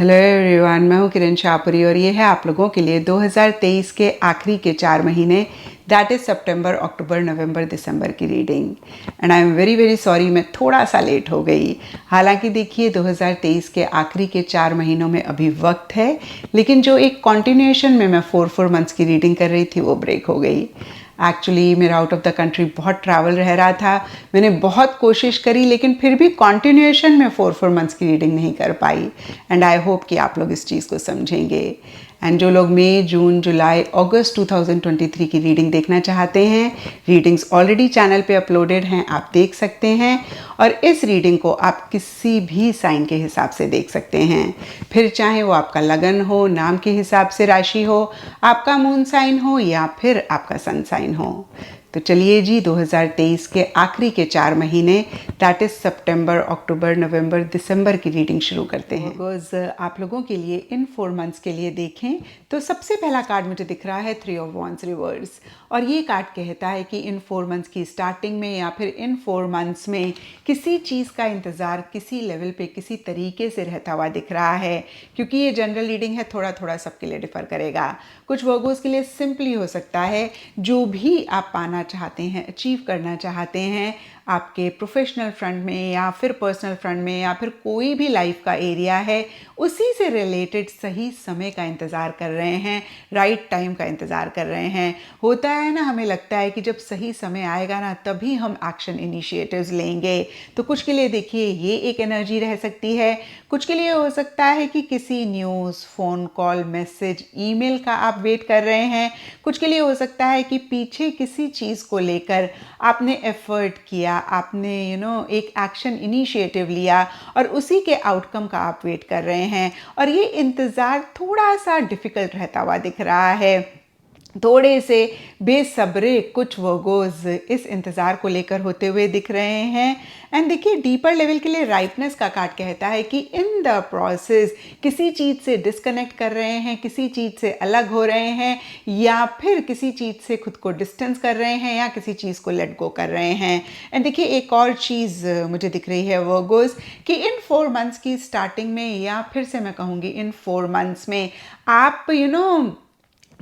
Hello everyone, मैं हूँ किरण शाहपुरी और ये है आप लोगों के लिए 2023 के आखिरी के 4 महीने, दैट इज़ सितंबर, अक्टूबर, नवंबर, दिसंबर की reading. And I am very very sorry, मैं थोड़ा सा लेट हो गई। हालांकि देखिए 2023 के आखिरी के 4 महीनों में अभी वक्त है, लेकिन जो एक कॉन्टिन्यूएशन में मैं 4 मंथ्स की रीडिंग कर रही थी वो ब्रेक हो गई। एक्चुअली मेरा आउट ऑफ द कंट्री बहुत ट्रैवल रह रहा था। मैंने बहुत कोशिश करी लेकिन फिर भी कॉन्टिन्यूएशन में 4 मंथ्स की रीडिंग नहीं कर पाई। एंड आई होप कि आप लोग इस चीज़ को समझेंगे। एंड जो लोग मई, जून, जुलाई, अगस्त 2023 की रीडिंग देखना चाहते हैं, रीडिंग्स ऑलरेडी चैनल पे अपलोडेड हैं, आप देख सकते हैं। और इस रीडिंग को आप किसी भी साइन के हिसाब से देख सकते हैं, फिर चाहे वो आपका लगन हो, नाम के हिसाब से राशि हो, आपका मून साइन हो या फिर आपका सन साइन हो। तो चलिए जी, 2023 के आखिरी के 4 महीने, दैट इज़ सितंबर, अक्टूबर, नवंबर, दिसंबर की रीडिंग शुरू करते हैं। बिकॉज आप लोगों के लिए इन 4 मंथ्स के लिए देखें तो सबसे पहला कार्ड मुझे दिख रहा है 3 ऑफ वॉन्ड्स रिवर्स। और ये कार्ड कहता है कि इन 4 मंथ्स की स्टार्टिंग में या फिर इन 4 मंथ्स में किसी चीज़ का इंतज़ार किसी लेवल पे किसी तरीके से रहता हुआ दिख रहा है। क्योंकि ये जनरल रीडिंग है, थोड़ा थोड़ा सबके लिए डिफ़र करेगा। कुछ वर्गोस के लिए सिंपली हो सकता है जो भी आप पाना चाहते हैं, अचीव करना चाहते हैं, आपके प्रोफेशनल फ्रंट में या फिर पर्सनल फ्रंट में या फिर कोई भी लाइफ का एरिया है, उसी से रिलेटेड सही समय का इंतज़ार कर रहे हैं, राइट टाइम का इंतज़ार कर रहे हैं। होता है ना, हमें लगता है कि जब सही समय आएगा ना तभी हम एक्शन इनिशिएटिव्स लेंगे। तो कुछ के लिए देखिए ये एक एनर्जी रह सकती है। कुछ के लिए हो सकता है कि किसी news, phone call, message, email का आप वेट कर रहे हैं। कुछ के लिए हो सकता है कि पीछे किसी चीज़ को लेकर आपने एफर्ट किया, आपने एक एक्शन इनिशिएटिव लिया और उसी के आउटकम का आप वेट कर रहे हैं। और ये इंतज़ार थोड़ा सा डिफ़िकल्ट रहता हुआ दिख रहा है। थोड़े से बेसब्रे कुछ वर्गोज इस इंतज़ार को लेकर होते हुए दिख रहे हैं। एंड देखिए डीपर लेवल के लिए राइटनेस का कार्ड कहता है कि इन द प्रोसेस किसी चीज़ से डिस्कनेक्ट कर रहे हैं, किसी चीज़ से अलग हो रहे हैं या फिर किसी चीज़ से खुद को डिस्टेंस कर रहे हैं या किसी चीज़ को लेट गो कर रहे हैं। एंड देखिए एक और चीज़ मुझे दिख रही है वर्गोज कि इन 4 मंथ्स की स्टार्टिंग में या फिर से मैं कहूँगी इन 4 मंथ्स में आप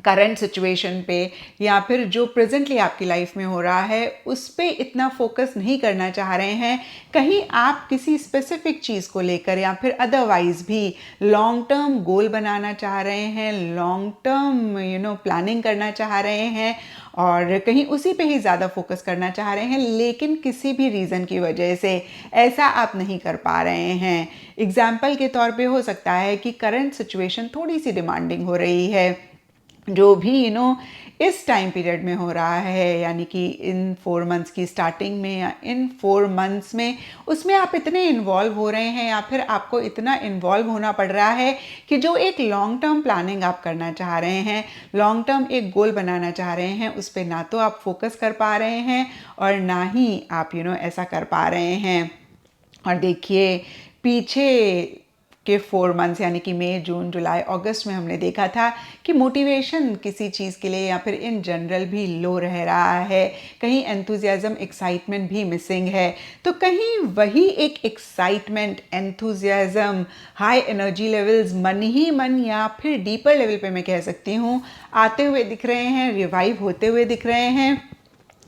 करंट सिचुएशन पे या फिर जो प्रेजेंटली आपकी लाइफ में हो रहा है उस पे इतना फोकस नहीं करना चाह रहे हैं। कहीं आप किसी स्पेसिफिक चीज़ को लेकर या फिर अदरवाइज भी लॉन्ग टर्म गोल बनाना चाह रहे हैं, लॉन्ग टर्म प्लानिंग करना चाह रहे हैं और कहीं उसी पे ही ज़्यादा फोकस करना चाह रहे हैं, लेकिन किसी भी रीज़न की वजह से ऐसा आप नहीं कर पा रहे हैं। एग्जाम्पल के तौर पे हो सकता है कि करंट सिचुएशन थोड़ी सी डिमांडिंग हो रही है, जो भी इस टाइम पीरियड में हो रहा है, यानी कि इन 4 मंथ्स की स्टार्टिंग में या इन 4 मंथ्स में, उसमें आप इतने इन्वॉल्व हो रहे हैं या फिर आपको इतना इन्वॉल्व होना पड़ रहा है कि जो एक लॉन्ग टर्म प्लानिंग आप करना चाह रहे हैं, लॉन्ग टर्म एक गोल बनाना चाह रहे हैं, उस पर ना तो आप फोकस कर पा रहे हैं और ना ही आप ऐसा कर पा रहे हैं। और देखिए पीछे के 4 मंथ्स यानी कि मई, जून, जुलाई, अगस्त में हमने देखा था कि मोटिवेशन किसी चीज़ के लिए या फिर इन जनरल भी लो रह रहा है, कहीं एंथुजियाज्म, एक्साइटमेंट भी मिसिंग है। तो कहीं वही एक excitement, enthusiasm, high energy levels मन ही मन या फिर डीपर लेवल पे मैं कह सकती हूँ आते हुए दिख रहे हैं, रिवाइव होते हुए दिख रहे हैं।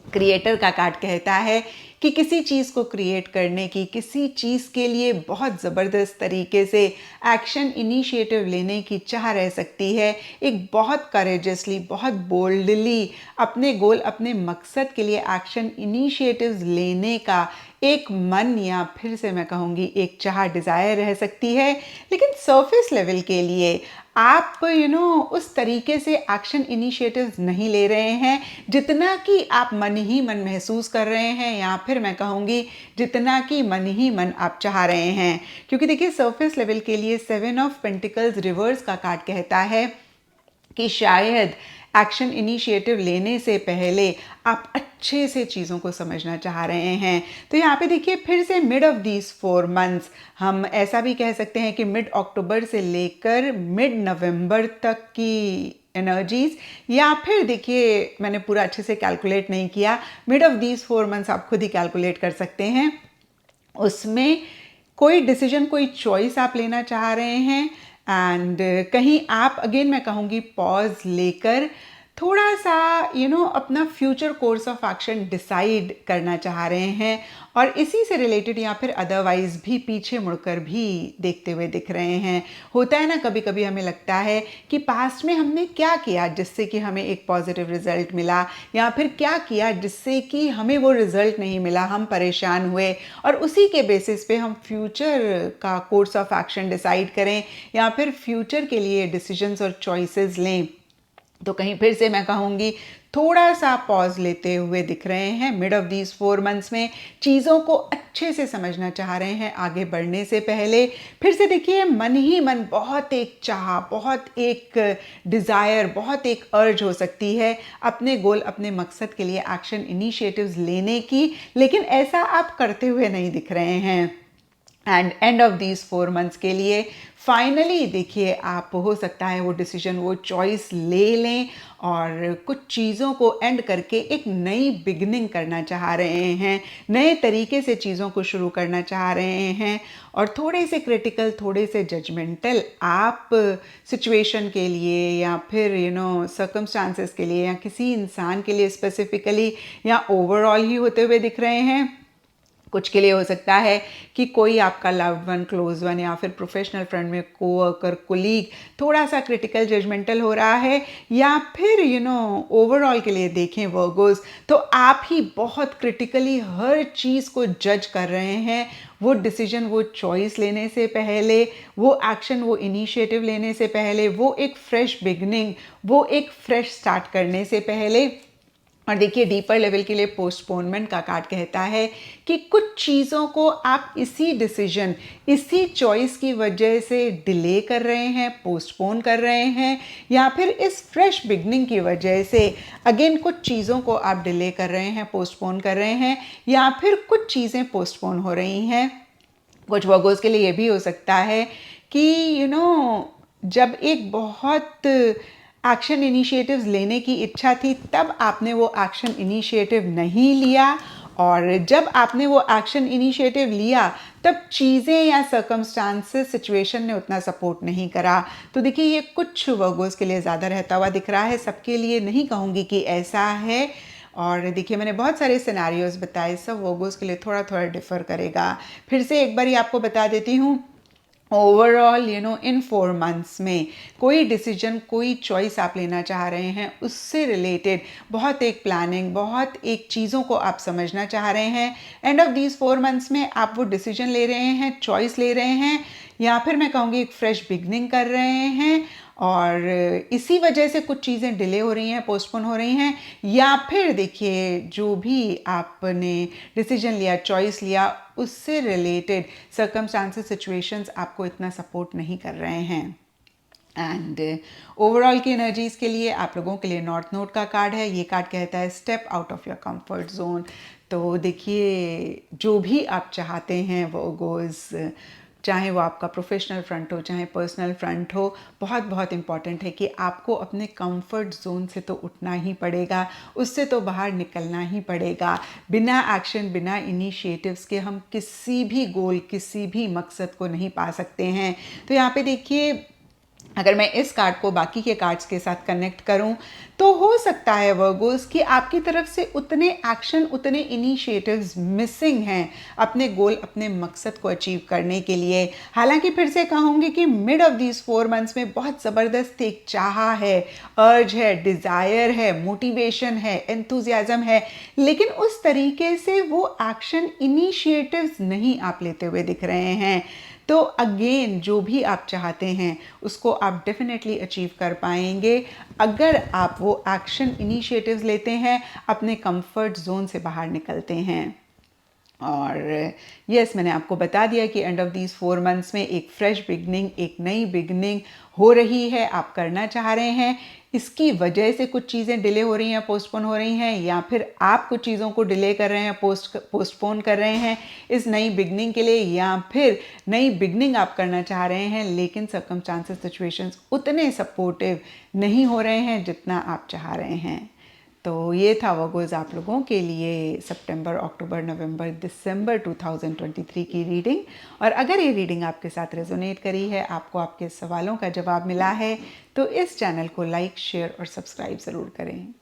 क्रिएटर का कार्ड कहता है कि किसी चीज़ को क्रिएट करने की, किसी चीज़ के लिए बहुत ज़बरदस्त तरीके से एक्शन इनिशिएटिव लेने की चाह रह सकती है। एक बहुत करेजसली, बहुत बोल्डली अपने गोल, अपने मकसद के लिए एक्शन इनिशिएटिव्स लेने का एक मन या फिर से मैं कहूँगी एक चाह, डिज़ायर रह सकती है। लेकिन सरफेस लेवल के लिए आप उस तरीके से एक्शन इनिशिएटिव्स नहीं ले रहे हैं जितना कि आप मन ही मन महसूस कर रहे हैं या फिर मैं कहूँगी जितना कि मन ही मन आप चाह रहे हैं। क्योंकि देखिए सरफेस लेवल के लिए 7 ऑफ पेंटिकल्स रिवर्स का कार्ड कहता है कि शायद एक्शन इनिशिएटिव लेने से पहले आप अच्छे से चीज़ों को समझना चाह रहे हैं। तो यहाँ पे देखिए फिर से मिड ऑफ दीज 4 मंथ्स, हम ऐसा भी कह सकते हैं कि मिड अक्टूबर से लेकर मिड नवंबर तक की एनर्जीज, या फिर देखिए मैंने पूरा अच्छे से कैलकुलेट नहीं किया, मिड ऑफ दीज 4 मंथ्स आप खुद ही कैलकुलेट कर सकते हैं। उसमें कोई डिसीजन, कोई चॉइस आप लेना चाह रहे हैं एंड कहीं आप अगेन मैं कहूँगी पॉज लेकर थोड़ा सा अपना future course of action decide करना चाह रहे हैं और इसी से रिलेटेड या फिर अदरवाइज भी पीछे मुड़कर भी देखते हुए दिख रहे हैं। होता है ना, कभी कभी हमें लगता है कि पास्ट में हमने क्या किया जिससे कि हमें एक पॉजिटिव रिजल्ट मिला, या फिर क्या किया जिससे कि हमें वो रिजल्ट नहीं मिला, हम परेशान हुए, और उसी के बेसिस पे हम फ्यूचर का कोर्स ऑफ एक्शन डिसाइड करें या फिर फ्यूचर के लिए डिसीजंस और चॉइसेस लें। तो कहीं फिर से मैं कहूँगी थोड़ा सा पॉज लेते हुए दिख रहे हैं। मिड ऑफ दीज 4 मंथ्स में चीज़ों को अच्छे से समझना चाह रहे हैं आगे बढ़ने से पहले। फिर से देखिए, मन ही मन बहुत एक चाह, बहुत एक डिज़ायर, बहुत एक अर्ज हो सकती है अपने गोल, अपने मकसद के लिए एक्शन इनिशिएटिव्स लेने की, लेकिन ऐसा आप करते हुए नहीं दिख रहे हैं। And end of these 4 months के लिए फाइनली देखिए, आप हो सकता है वो डिसीजन, वो चॉइस ले लें और कुछ चीज़ों को एंड करके एक नई बिगनिंग करना चाह रहे हैं, नए तरीके से चीज़ों को शुरू करना चाह रहे हैं, और थोड़े से क्रिटिकल, थोड़े से जजमेंटल आप सिचुएशन के लिए या फिर सर्कमस्टांसेस के लिए या किसी इंसान के लिए स्पेसिफिकली या ओवरऑल ही होते हुए दिख रहे हैं। कुछ के लिए हो सकता है कि कोई आपका लव्ड वन, क्लोज वन या फिर प्रोफेशनल फ्रेंड में कोवर्कर, कोलीग थोड़ा सा क्रिटिकल, जजमेंटल हो रहा है, या फिर ओवरऑल के लिए देखें वर्गोस, तो आप ही बहुत क्रिटिकली हर चीज़ को जज कर रहे हैं। वो डिसीजन, वो चॉइस लेने से पहले, वो एक्शन, वो इनिशिएटिव लेने से पहले, वो एक फ्रेश बिगनिंग, वो एक फ्रेश स्टार्ट करने से पहले। और देखिए, डीपर लेवल के लिए पोस्टपोनमेंट का कार्ड कहता है कि कुछ चीज़ों को आप इसी डिसीजन, इसी चॉइस की वजह से डिले कर रहे हैं, पोस्टपोन कर रहे हैं, या फिर इस फ्रेश बिगनिंग की वजह से अगेन कुछ चीज़ों को आप डिले कर रहे हैं, पोस्टपोन कर रहे हैं, या फिर कुछ चीज़ें पोस्टपोन हो रही हैं। कुछ वर्गोस के लिए ये भी हो सकता है कि जब एक बहुत एक्शन इनिशिएटिव्स लेने की इच्छा थी, तब आपने वो एक्शन इनिशिएटिव नहीं लिया, और जब आपने वो एक्शन इनिशिएटिव लिया तब चीज़ें या सर्कमस्टांसेस, सिचुएशन ने उतना सपोर्ट नहीं करा। तो देखिए, ये कुछ वर्गोस के लिए ज़्यादा रहता हुआ दिख रहा है, सबके लिए नहीं कहूँगी कि ऐसा है। और देखिए, मैंने बहुत सारे सिनेरियोज बताए, सब वर्गोस के लिए थोड़ा थोड़ा डिफ़र करेगा। फिर से एक बार ही आपको बता देती हूँ, ओवरऑल इन 4 मंथ्स में कोई डिसीजन, कोई चॉइस आप लेना चाह रहे हैं, उससे रिलेटेड बहुत एक प्लानिंग, बहुत एक चीज़ों को आप समझना चाह रहे हैं। एंड ऑफ दीज 4 मंथ्स में आप वो डिसीजन ले रहे हैं, चॉइस ले रहे हैं, या फिर मैं कहूँगी एक फ्रेश बिगनिंग कर रहे हैं, और इसी वजह से कुछ चीज़ें डिले हो रही हैं, पोस्टपोन हो रही हैं, या फिर देखिए, जो भी आपने डिसीजन लिया, चॉइस लिया, उससे रिलेटेड सर्कमस्टांसेस, सिचुएशंस आपको इतना सपोर्ट नहीं कर रहे हैं। एंड ओवरऑल की एनर्जीज़ के लिए आप लोगों के लिए नॉर्थ नोड का कार्ड है। ये कार्ड कहता है step out of your comfort zone. तो देखिए, जो भी आप चाहते हैं वो गोज़, चाहे वो आपका प्रोफेशनल फ्रंट हो, चाहे पर्सनल फ्रंट हो, बहुत बहुत इम्पॉर्टेंट है कि आपको अपने कंफर्ट जोन से तो उठना ही पड़ेगा, उससे तो बाहर निकलना ही पड़ेगा। बिना एक्शन, बिना इनिशिएटिव्स के हम किसी भी गोल, किसी भी मकसद को नहीं पा सकते हैं। तो यहाँ पे देखिए, अगर मैं इस कार्ड को बाकी के कार्ड्स के साथ कनेक्ट करूं, तो हो सकता है वर्गोस कि आपकी तरफ से उतने एक्शन, उतने इनिशिएटिव्स मिसिंग हैं अपने गोल, अपने मकसद को अचीव करने के लिए। हालांकि फिर से कहूँगी कि मिड ऑफ दीज 4 मंथ्स में बहुत ज़बरदस्त एक चाह है, अर्ज है, डिज़ायर है, मोटिवेशन है, एंथुजियाज्म है, लेकिन उस तरीके से वो एक्शन इनिशिएटिव्स नहीं आप लेते हुए दिख रहे हैं। तो अगेन, जो भी आप चाहते हैं उसको आप डेफिनेटली अचीव कर पाएंगे अगर आप वो एक्शन इनिशिएटिव्स लेते हैं, अपने कंफर्ट जोन से बाहर निकलते हैं। और यस, मैंने आपको बता दिया कि एंड ऑफ दीज 4 मंथ्स में एक फ्रेश बिगनिंग, एक नई बिगनिंग हो रही है, आप करना चाह रहे हैं। इसकी वजह से कुछ चीज़ें डिले हो रही हैं, पोस्टपोन हो रही हैं, या फिर आप कुछ चीज़ों को डिले कर रहे हैं, पोस्टपोन कर रहे हैं इस नई बिगनिंग के लिए, या फिर नई बिगनिंग आप करना चाह रहे हैं, लेकिन सर्कमस्टांसेस, सिचुएशंस उतने सपोर्टिव नहीं हो रहे हैं जितना आप चाह रहे हैं। तो ये था वर्गोज़ आप लोगों के लिए सितंबर, अक्टूबर, नवंबर, दिसंबर 2023 की रीडिंग। और अगर ये रीडिंग आपके साथ रेजोनेट करी है, आपको आपके सवालों का जवाब मिला है, तो इस चैनल को लाइक, शेयर और सब्सक्राइब ज़रूर करें।